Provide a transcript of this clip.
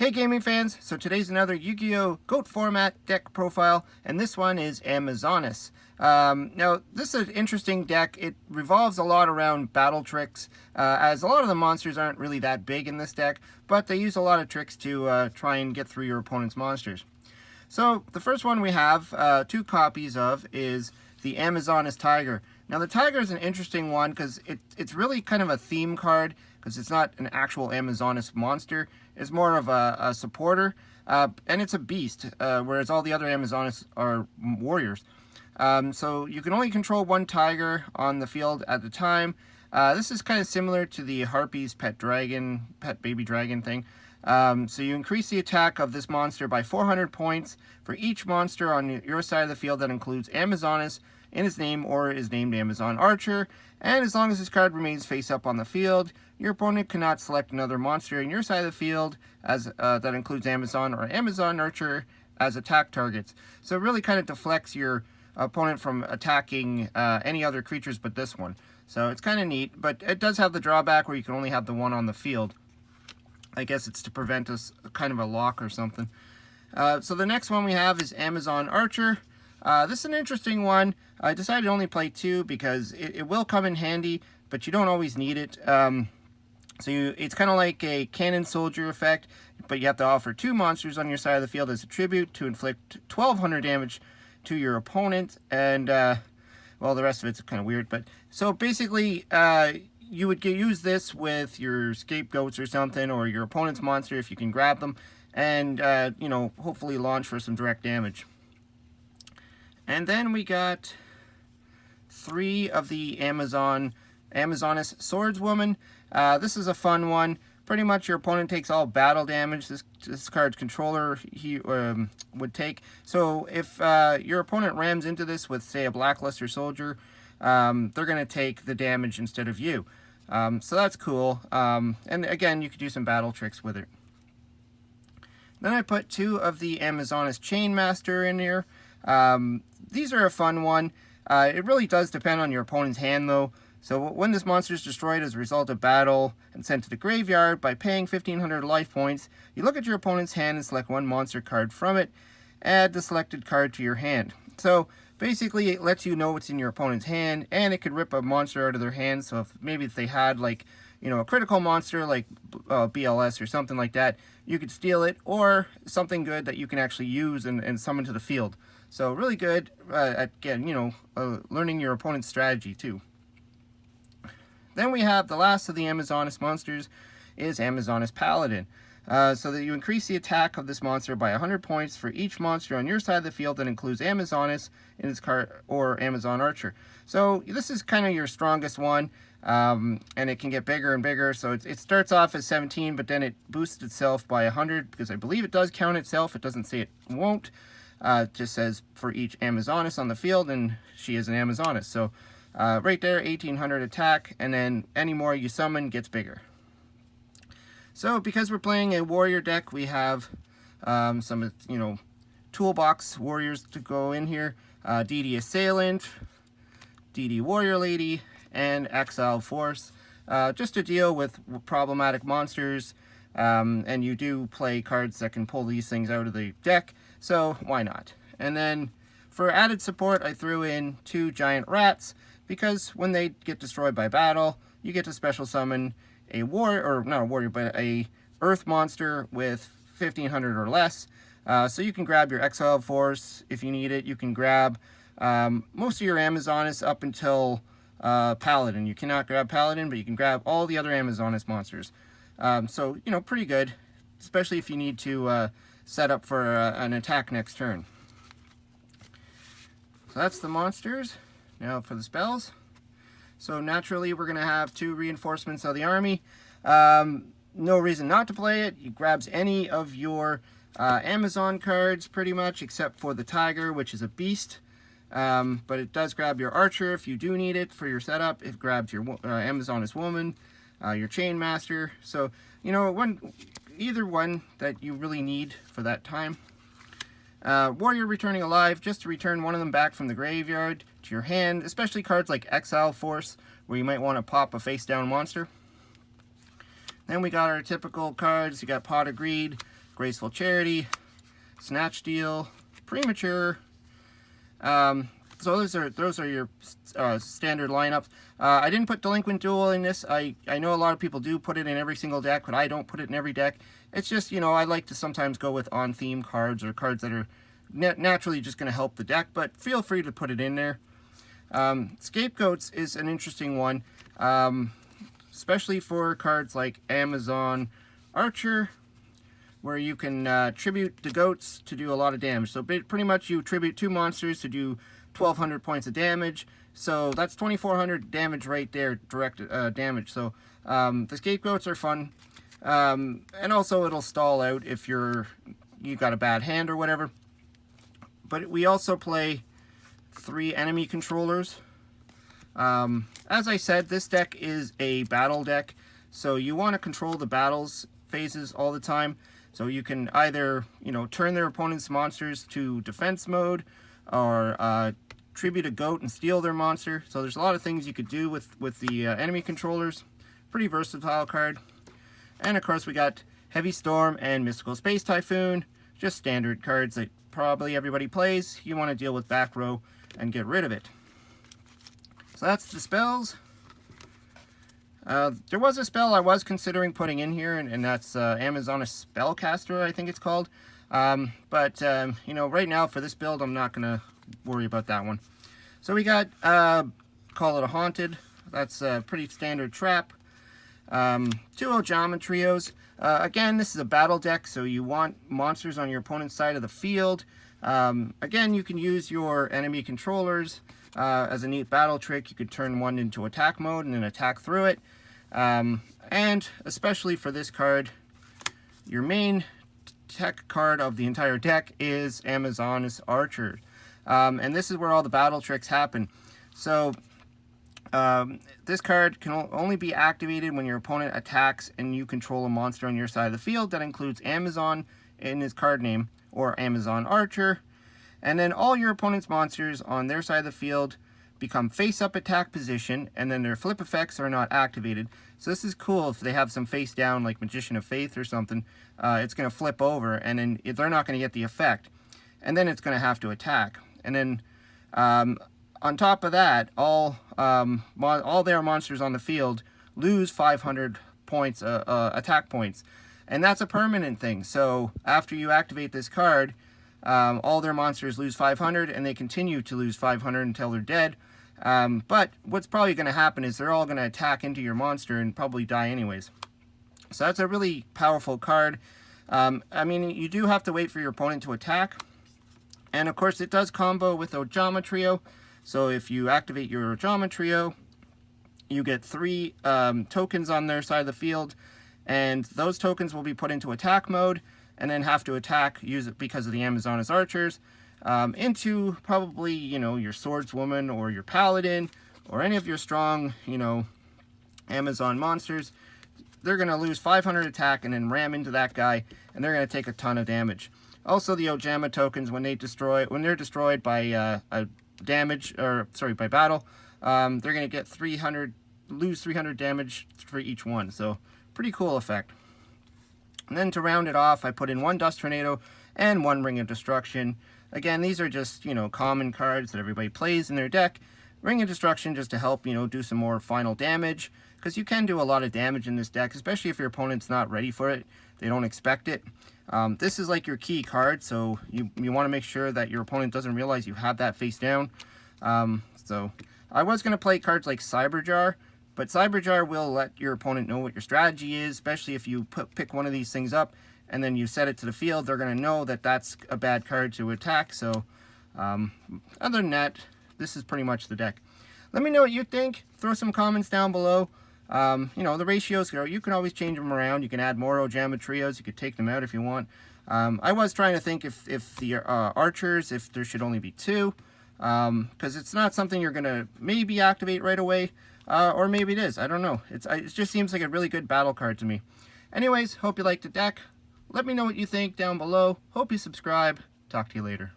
Hey gaming fans, so today's another Yu-Gi-Oh! Goat format deck profile, and this one is Amazonas. Now, this is an interesting deck. It revolves a lot around battle tricks, as a lot of the monsters aren't really that big in this deck, but they use a lot of tricks to try and get through your opponent's monsters. So, the first one we have, 2 copies of, is the Amazonas Tiger. Now, the Tiger is an interesting one because it's really kind of a theme card, because it's not an actual Amazonas monster. It's more of a supporter, and it's a beast, whereas all the other Amazonas are warriors. So you can only control 1 tiger on the field at a time. This is kind of similar to the Harpy's pet baby dragon thing. So you increase the attack of this monster by 400 points for each monster on your side of the field that includes Amazonas in his name or is named Amazon Archer, and as long as this card remains face up on the field, your opponent cannot select another monster in your side of the field as that includes Amazon or Amazon Archer as attack targets. So it really kind of deflects your opponent from attacking any other creatures but this one. So it's kind of neat, but it does have the drawback where you can only have the one on the field. I guess it's to prevent us kind of a lock or something. So the next one we have is Amazon Archer. This is an interesting one. I decided to only play 2 because it will come in handy, but you don't always need it. It's kind of like a cannon soldier effect, but you have to offer 2 monsters on your side of the field as a tribute to inflict 1200 damage to your opponent, and well, the rest of it's kind of weird. But so basically, you would use this with your scapegoats or something, or your opponent's monster if you can grab them, and you know, hopefully launch for some direct damage. And then we got 3 of the Amazonas Swordswoman. This is a fun one. Pretty much your opponent takes all battle damage this card's controller would take. So if your opponent rams into this with, say, a Blackluster Soldier, they're going to take the damage instead of you. So that's cool. And again, you could do some battle tricks with it. Then I put 2 of the Amazonas Chainmaster in here. These are a fun one. It really does depend on your opponent's hand, though. So when this monster is destroyed as a result of battle and sent to the graveyard by paying 1500 life points, you look at your opponent's hand and select 1 monster card from it. Add the selected card to your hand. So basically, it lets you know what's in your opponent's hand, and it could rip a monster out of their hand. So if they had, like, you know, a critical monster like BLS or something like that, you could steal it, or something good that you can actually use and summon to the field. So really good at, again, you know, learning your opponent's strategy too. Then we have the last of the Amazonas monsters is Amazonas Paladin. So that you increase the attack of this monster by 100 points for each monster on your side of the field that includes Amazonas in its card or Amazon Archer. So this is kind of your strongest one, and it can get bigger and bigger. So it starts off as 17, but then it boosts itself by 100 because I believe it does count itself. It doesn't say it won't. It just says for each Amazonas on the field, and she is an Amazonas. So right there, 1800 attack, and then any more you summon gets bigger. So because we're playing a warrior deck, we have some, you know, toolbox warriors to go in here. DD Assailant, DD Warrior Lady, and Exile Force, just to deal with problematic monsters. And you do play cards that can pull these things out of the deck, so why not? And then for added support, I threw in 2 giant rats, because when they get destroyed by battle, you get to special summon a not a warrior, but a earth monster with 1500 or less. So you can grab your Exile Force if you need it. You can grab most of your Amazonas up until Paladin. You cannot grab Paladin, but you can grab all the other Amazonas monsters. So, you know, pretty good, especially if you need to set up for an attack next turn. So that's the monsters. Now for the spells. So naturally, we're going to have 2 reinforcements of the army. No reason not to play it. It grabs any of your Amazon cards, pretty much, except for the Tiger, which is a beast. But it does grab your Archer if you do need it for your setup. It grabs your Amazonas Woman, your Chainmaster. So, you know, either one that you really need for that time. Warrior Returning Alive, just to return one of them back from the graveyard to your hand, especially cards like Exile Force, where you might want to pop a face-down monster. Then we got our typical cards. You got Pot of Greed, Graceful Charity, Snatch Deal, Premature. So those are your standard lineups. I didn't put Delinquent Duel in this. I know a lot of people do put it in every single deck, but I don't put it in every deck. It's just, you know, I like to sometimes go with on-theme cards or cards that are naturally just going to help the deck, but feel free to put it in there. Scapegoats is an interesting one, especially for cards like Amazon Archer, where you can tribute the goats to do a lot of damage. So pretty much you tribute 2 monsters to do 1,200 points of damage. So that's 2,400 damage right there, direct damage. So the scapegoats are fun. And also it'll stall out if you got a bad hand or whatever. But we also play 3 enemy controllers. As I said, this deck is a battle deck. So you want to control the battles phases all the time. So you can either, you know, turn their opponent's monsters to defense mode, or tribute a goat and steal their monster. So there's a lot of things you could do with the enemy controllers. Pretty versatile card. And of course we got Heavy Storm and Mystical Space Typhoon. Just standard cards that probably everybody plays. You want to deal with back row and get rid of it. So that's the spells. There was a spell I was considering putting in here, and that's Amazoness Spellcaster, I think it's called. But you know, right now for this build, I'm not going to worry about that one. So we got Call It a Haunted. That's a pretty standard trap. 2 Ojama Trios. Again, this is a battle deck, so you want monsters on your opponent's side of the field. Again, you can use your enemy controllers as a neat battle trick. You could turn one into attack mode and then attack through it. And especially for this card, your main tech card of the entire deck is Amazoness Archer. And this is where all the battle tricks happen. So this card can only be activated when your opponent attacks and you control a monster on your side of the field that includes Amazon in his card name, or Amazon Archer. And then all your opponent's monsters on their side of the field become face-up attack position, and then their flip effects are not activated. So this is cool if they have some face down, like Magician of Faith or something. It's going to flip over, and then they're not going to get the effect. And then it's going to have to attack. And then on top of that, all their monsters on the field lose 500 points, attack points. And that's a permanent thing. So after you activate this card, all their monsters lose 500, and they continue to lose 500 until they're dead. But what's probably going to happen is they're all going to attack into your monster and probably die anyways. So that's a really powerful card. I mean, you do have to wait for your opponent to attack. And of course, it does combo with Ojama Trio. So if you activate your Ojama Trio, you get 3 tokens on their side of the field. And those tokens will be put into attack mode, and then have to attack, use it because of the Amazoness Archers, into probably, you know, your Swordswoman or your Paladin, or any of your strong, you know, Amazon monsters. They're going to lose 500 attack and then ram into that guy, and they're going to take a ton of damage. Also, the Ojama tokens, when they're destroyed by by battle, they're going to get lose 300 damage for each one. So pretty cool effect. And then to round it off, I put in 1 Dust Tornado and 1 Ring of Destruction. Again, these are just, you know, common cards that everybody plays in their deck. Ring of Destruction just to help, you know, do some more final damage, because you can do a lot of damage in this deck, especially if your opponent's not ready for it. They don't expect it. This is like your key card, so you want to make sure that your opponent doesn't realize you have that face down. So I was going to play cards like Cyberjar, but Cyberjar will let your opponent know what your strategy is, especially if you pick one of these things up and then you set it to the field. They're going to know that that's a bad card to attack. So other than that, this is pretty much the deck. Let me know what you think. Throw some comments down below. You know, the ratios, you can always change them around. You can add more Ojama Trios. You could take them out if you want. I was trying to think if the Archers, if there should only be 2. Because it's not something you're going to maybe activate right away. Or maybe it is. I don't know. It just seems like a really good battle card to me. Anyways, hope you liked the deck. Let me know what you think down below. Hope you subscribe. Talk to you later.